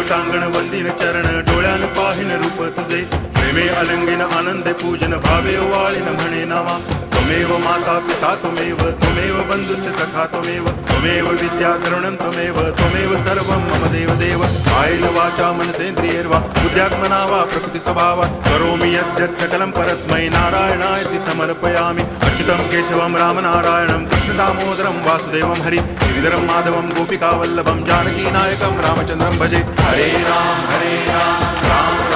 टांगण वंदिन चरण डोळ्यान पाहिन रूप तुझे प्रेमे अलंगिन आनंदे पूजन भावे वाळीन म्हणे नावा त्वमेव माता पिता त्वमेव बंधुश्च सखा त्वमेव विद्या करुणं त्वमेव सर्वं मम देव कायेन वाचा मनसेन्द्रियैर्वा बुद्ध्यात्मना वा प्रकृति स्वभावात् करोमि यद्यत् सकलं परस्मै नारायणायति समर्पयामि अच्युतं केशवं रामनारायणं कृष्णदामोदरं वासुदेवं हरि गिरिधरं माधवं गोपिकावल्लभं जानकीनायकं रामचन्द्रं भजे हरे राम राम